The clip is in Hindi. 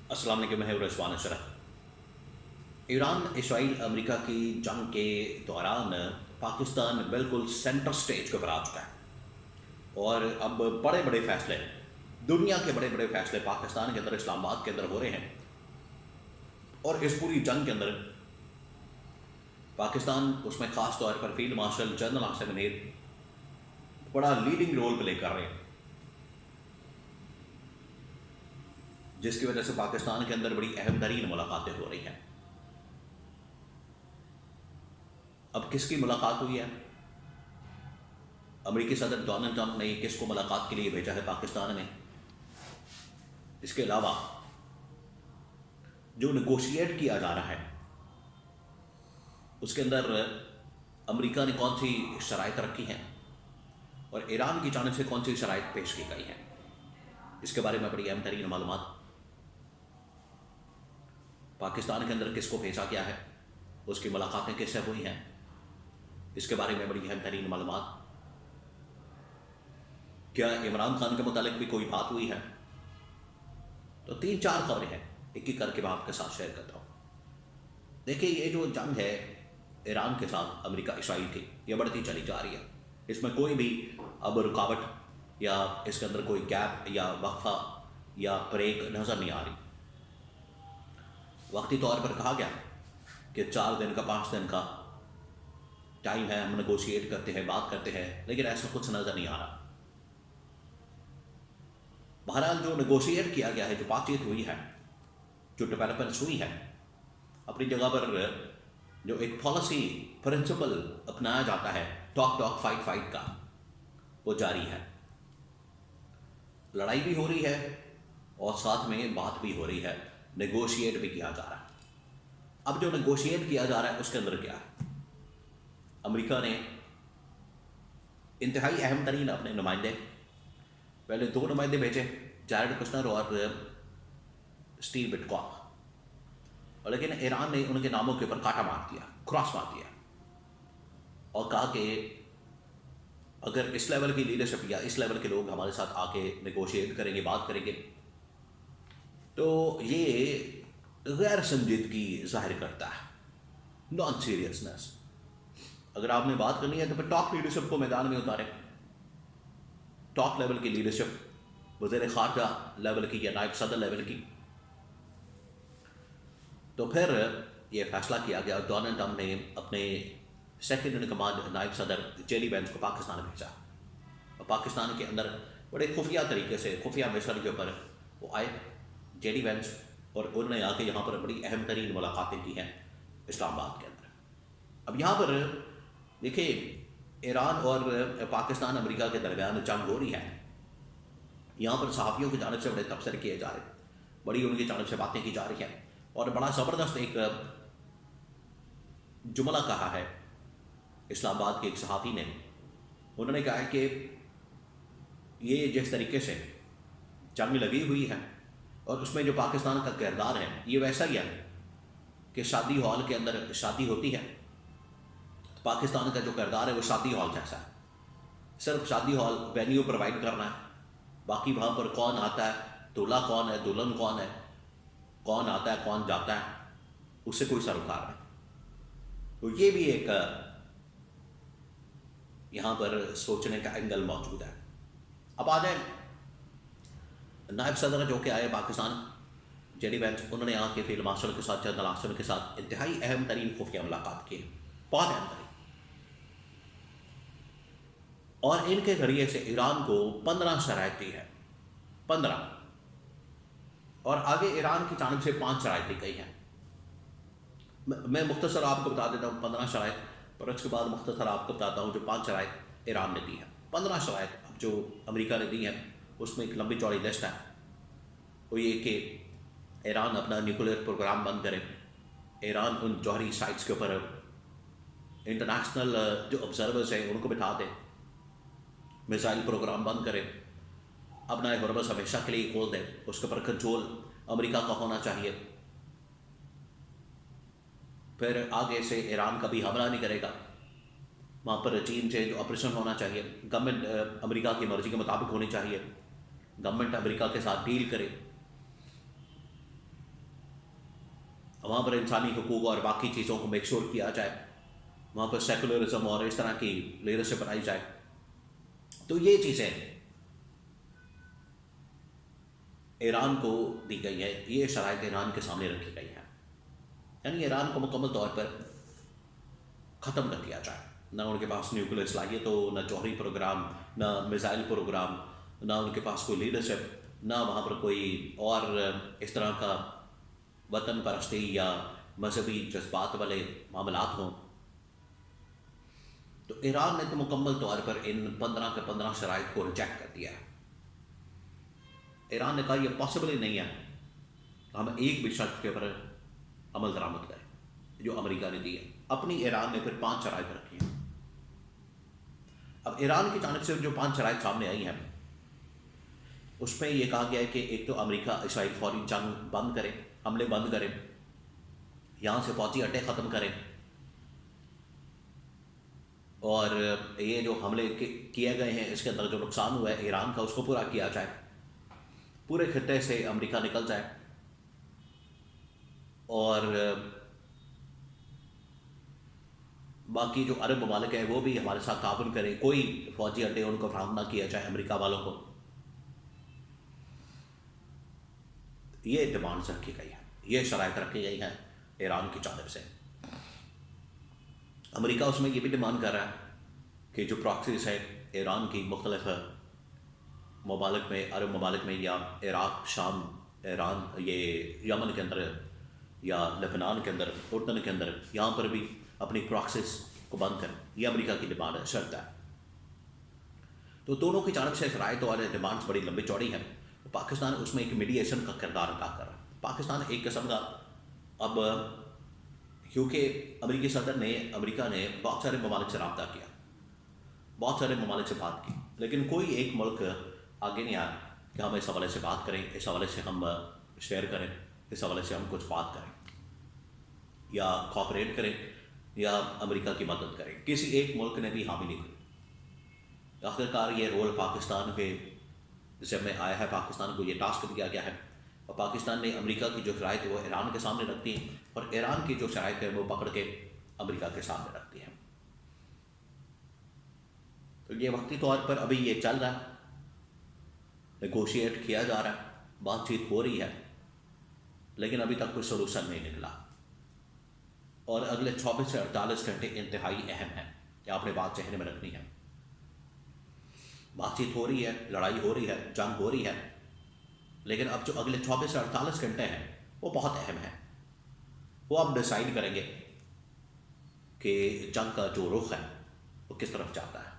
अस्सलाम वालेकुम, मैं हूं Rizwan Ashraf. Iran Israel America की जंग के दौरान पाकिस्तान बिल्कुल सेंटर स्टेज के ऊपर आ चुका है और अब बड़े बड़े फैसले, दुनिया के बड़े बड़े फैसले पाकिस्तान के अंदर, इस्लामाबाद के अंदर हो रहे हैं। और इस पूरी जंग के अंदर पाकिस्तान, उसमें ख़ास तौर पर field marshal general Asim Munir बड़ा लीडिंग रोल प्ले कर रहे हैं, जिसकी वजह से पाकिस्तान के अंदर बड़ी अहम तरीन मुलाकातें हो रही हैं। अब किसकी मुलाकात हुई है? अमेरिकी सदर डोनाल्ड ट्रंप ने किसको मुलाकात के लिए भेजा है पाकिस्तान में? इसके अलावा जो नेगोशिएट किया जा रहा है उसके अंदर अमेरिका ने कौन सी शराइत रखी हैं और ईरान की जानिब से कौन सी शराइत पेश की गई हैं, इसके बारे में बड़ी अहम तरीन मालूमात। पाकिस्तान के अंदर किसको भेजा गया है, उसकी मुलाकातें किससे हुई हैं, इसके बारे में बड़ी अहम तरीन मालूमात। क्या इमरान खान के मुतालिक भी कोई बात हुई है? तो 3-4 खबरें हैं, एक एक करके मैं आपके साथ शेयर करता हूँ। देखिए, ये जो जंग है ईरान के साथ अमेरिका इसराइल की, ये बढ़ती चली जा रही है। इसमें कोई भी अब रुकावट या इसके अंदर कोई गैप या वक्फा या ब्रेक नज़र नहीं आ रही। वक्ती तौर पर कहा गया कि 4 दिन का 5 दिन का टाइम है, हम नेगोशिएट करते हैं, बात करते हैं, लेकिन ऐसा कुछ नज़र नहीं आ रहा। बहरहाल जो नेगोशिएट किया गया है, जो बातचीत हुई है, जो डेवलपमेंट्स हुई है, अपनी जगह पर जो एक पॉलिसी प्रिंसिपल अपनाया जाता है टॉक टॉक फाइट फाइट का, वो जारी है। लड़ाई भी हो रही है और साथ में बात भी हो रही है, नेगोशिएट भी किया जा रहा है। अब जो नेगोशिएट किया जा रहा है उसके अंदर क्या है? अमेरिका ने इंतहाई अहम तरीन अपने नुमाइंदे, पहले 2 नुमाइंदे भेजे, जैरेड कुशनर और स्टीव विटकॉफ, और लेकिन ईरान ने उनके नामों के ऊपर कांटा मार दिया, क्रॉस मार दिया और कहा कि अगर इस लेवल की लीडरशिप या इस लेवल के लोग हमारे साथ आके नेगोशिएट करेंगे, बात करेंगे, तो ये गैर संजीदगी जाहिर करता है, नॉन सीरियसनेस। अगर आपने बात करनी है तो फिर टॉप लीडरशिप को मैदान में उतारें, टॉप लेवल की लीडरशिप, वज़ीर ख़ारजा लेवल की या नायब सदर लेवल की। तो फिर ये फैसला किया गया, डोनाल्ड ट्रंप ने अपने सेकंड इन कमांड नायब सदर जेडी वेंस को पाकिस्तान भेजा और पाकिस्तान के अंदर बड़े खुफिया तरीके से, खुफिया मिशन के ऊपर वो आए जेडी वेंस, और उन्होंने आके यहाँ पर बड़ी अहम तरीन मुलाकातें की हैं इस्लामाबाद के अंदर। अब यहाँ पर देखिए, ईरान और पाकिस्तान अमेरिका के दरमियान जंग हो रही है। यहाँ पर सहाफ़ियों की जानिब से बड़े तबसरे किए जा रहे हैं, बड़ी उनकी जानिब से बातें की जा रही हैं और बड़ा ज़बरदस्त एक जुमला कहा है इस्लामाबाद के एक सहाफ़ी ने। उन्होंने कहा है कि ये जिस तरीके से जंग लगी हुई है और उसमें जो पाकिस्तान का किरदार है, ये वैसा ही है कि शादी हॉल के अंदर शादी होती है, पाकिस्तान का जो किरदार है वो शादी हॉल जैसा है। सिर्फ शादी हॉल वेन्यू प्रोवाइड करना है, बाकी वहाँ पर कौन आता है, दूल्हा कौन है, दुल्हन कौन है, कौन आता है, कौन जाता है, उससे कोई सरोकार नहीं। तो ये भी एक यहाँ पर सोचने का एंगल मौजूद है। अब आ जाए नायब सदर जो कि आए पाकिस्तान, जेडी वेंस, उन्होंने आके फील्ड मार्शल के साथ, जनरल आसिम के साथ इंतहाई अहम तरीन खुफिया मुलाकात की, बहुत अहम तरीन, और इनके जरिए से ईरान को 15 शराइत दी है, 15, और आगे ईरान की जानिब से 5 शराइत दी गई हैं। मैं मुख्तसर आपको बता देता हूँ 15 शराइत, पर उसके बाद मुख्तसर आपको बताता हूँ जो 5 शराइत ईरान ने दी है। 15 शराइत अब जो अमेरिका ने दी है उसमें एक लंबी चौड़ी लिस्ट है। वो ये कि ईरान अपना न्यूक्लियर प्रोग्राम बंद करे, ईरान उन जौहरी साइट्स के ऊपर इंटरनेशनल जो ऑब्जर्वर्स हैं उनको बिठा दे, मिसाइल प्रोग्राम बंद करे, अपना हॉर्मज़ हमेशा के लिए खोल दे, उसके ऊपर कंट्रोल अमेरिका का होना चाहिए, फिर आगे से ईरान कभी हमला नहीं करेगा, वहाँ पर रजीम चेंज ऑपरेशन होना चाहिए, गवर्नमेंट अमेरिका की मर्ज़ी के मुताबिक होनी चाहिए, गवर्नमेंट अमेरिका के साथ डील करे, वहाँ पर इंसानी हकूक़ और बाकी चीज़ों को मेक श्योर किया जाए, वहाँ पर सेकुलरिज्म और इस तरह की लीडरशिप बनाई जाए। तो ये चीज़ें ईरान को दी गई है, ये शराइत ईरान के सामने रखी गई हैं। यानी ईरान को मुकम्मल तौर पर ख़त्म कर दिया जाए। ना उनके पास न्यूक्लियर सलाहियत हो, ना जौहरी प्रोग्राम, ना मिसाइल प्रोग्राम, ना उनके पास कोई लीडरशिप, ना वहाँ पर कोई और इस तरह का वतन परस्ती या मजहबी जज्बात वाले मामलात हों। तो ईरान ने तो मुकम्मल तौर पर इन 15 के 15 शराइत को रिजेक्ट कर दिया है। ईरान ने कहा यह पॉसिबल ही नहीं है हम एक भी शर्त के ऊपर अमल दरामद करें जो अमेरिका ने दी है। अपनी ईरान ने फिर 5 शराइत रखी हैं। अब ईरान की जानिब से जो 5 शराइत सामने आई हैं उसमें यह कहा गया है कि एक तो अमेरिका इसराइल फौरी जंग बंद करे, हमले बंद करें, यहाँ से फौजी अड्डे ख़त्म करें, और ये जो हमले किए गए हैं इसके अंदर जो नुकसान हुआ है ईरान का उसको पूरा किया जाए, पूरे खित्ते से अमेरिका निकल जाए, और बाकी जो अरब ममालिक हैं वो भी हमारे साथ ताउन करें, कोई फौजी अड्डे उनको फराहम ना किया जाए अमेरिका वालों को। ये डिमांड्स रखी गई है, ये शराइत रखी गई हैं ईरान की जानिब से। अमेरिका उसमें ये भी डिमांड कर रहा है कि जो प्रॉक्सीज है ईरान की मुख्तलिफ ममालिक में, अरब ममालिक में, या इराक़, शाम, ईरान, ये यमन के अंदर या लेबनान के अंदर, उर्दन के अंदर, यहाँ पर भी अपनी प्रॉक्सीज को बंद करें। ये अमेरिका की डिमांड है, शर्त है। तो दोनों की जानिब से शराइत और डिमांड्स बड़ी लंबी चौड़ी हैं। पाकिस्तान उसमें एक मीडिएशन का किरदार अदा कर रहा है। पाकिस्तान एक किस्म का, अब क्योंकि अमेरिका ने बहुत सारे ममालिक से रब्ता किया, बहुत सारे ममालिक से बात की, लेकिन कोई एक मुल्क आगे नहीं आया कि हम इस हवाले से बात करें, इस हवाले से हम शेयर करें, इस हवाले से हम कुछ बात करें या कॉपरेट करें या अमेरिका की मदद करें। किसी एक मुल्क ने भी हामी नहीं की। आखिरकार ये रोल पाकिस्तान के ज़िम्मे आया है, पाकिस्तान को ये टास्क दिया गया है, और पाकिस्तान ने अमेरिका की जो शराइत है वो ईरान के सामने रखती है, और ईरान की जो शराइत है वो पकड़ के अमेरिका के सामने रखती है। तो ये वक्ती तौर पर अभी ये चल रहा है, नेगोशिएट किया जा रहा है, बातचीत हो रही है, लेकिन अभी तक कोई सोल्यूशन नहीं निकला। और अगले 24 से 48 घंटे इंतहाई अहम है, कि आपने बात जहन में रखनी है। बातचीत हो रही है, लड़ाई हो रही है, जंग हो रही है, लेकिन अब जो अगले 24 से 48 घंटे हैं वो बहुत अहम है। वो अब डिसाइड करेंगे कि जंग का जो रुख है वो किस तरफ जाता है।